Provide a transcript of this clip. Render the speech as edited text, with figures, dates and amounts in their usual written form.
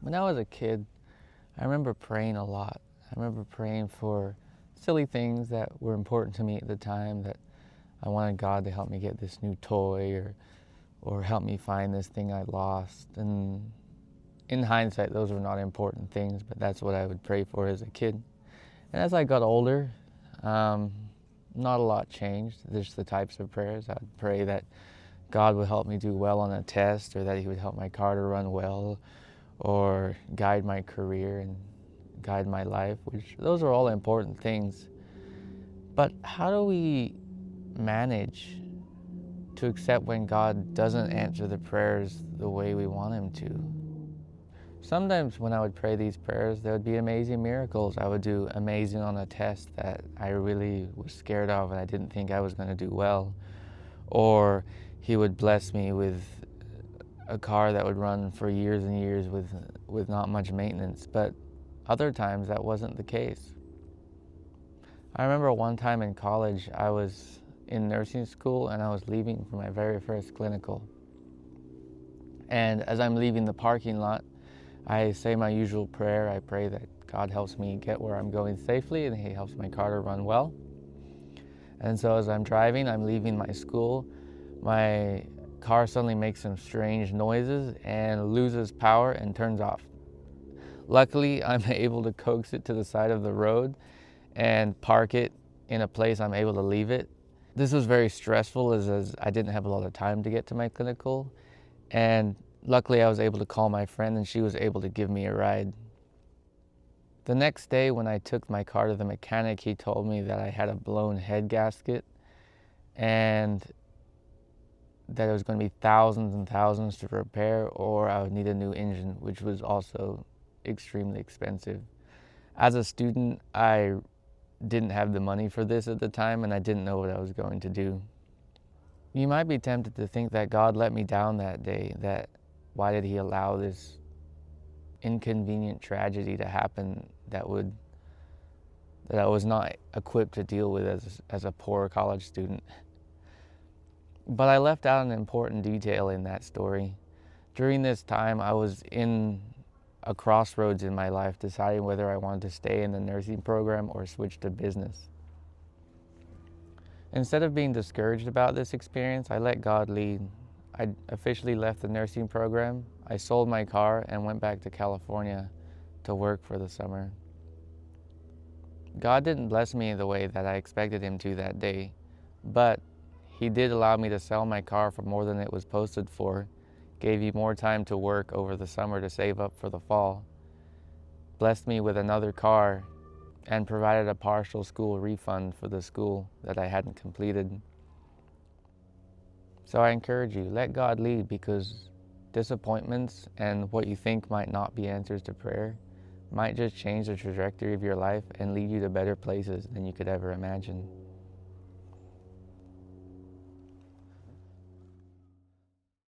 When I was a kid, I remember praying a lot. I remember praying for silly things that were important to me at the time, that I wanted God to help me get this new toy or help me find this thing I lost. And in hindsight, those were not important things, but that's what I would pray for as a kid. And as I got older, um, not a lot changed. There's the types of prayers. I'd pray that God would help me do well on a test, or that He would help my car to run well, or guide my career and guide my life, which those are all important things. But how do we manage to accept when God doesn't answer the prayers the way we want Him to? Sometimes when I would pray these prayers, there would be amazing miracles. I would do amazing on a test that I really was scared of and I didn't think I was going to do well. Or He would bless me with a car that would run for years and years with not much maintenance. But other times that wasn't the case. I remember one time in college, I was in nursing school and I was leaving for my very first clinical. And as I'm leaving the parking lot, I say my usual prayer. I pray that God helps me get where I'm going safely and He helps my car to run well. And so as I'm driving, I'm leaving my school, my car suddenly makes some strange noises and loses power and turns off. Luckily, I'm able to coax it to the side of the road and park it in a place I'm able to leave it. This was very stressful as I didn't have a lot of time to get to my clinical. And luckily I was able to call my friend and she was able to give me a ride. The next day when I took my car to the mechanic, he told me that I had a blown head gasket and that it was going to be thousands and thousands to repair, or I would need a new engine, which was also extremely expensive. As a student, I didn't have the money for this at the time and I didn't know what I was going to do. You might be tempted to think that God let me down that day, that why did He allow this inconvenient tragedy to happen that I was not equipped to deal with as a poor college student. But I left out an important detail in that story. During this time, I was in a crossroads in my life, deciding whether I wanted to stay in the nursing program or switch to business. Instead of being discouraged about this experience, I let God lead. I officially left the nursing program. I sold my car and went back to California to work for the summer. God didn't bless me the way that I expected Him to that day, but He did allow me to sell my car for more than it was posted for, gave me more time to work over the summer to save up for the fall, blessed me with another car, and provided a partial school refund for the school that I hadn't completed. So I encourage you, let God lead, because disappointments and what you think might not be answers to prayer might just change the trajectory of your life and lead you to better places than you could ever imagine.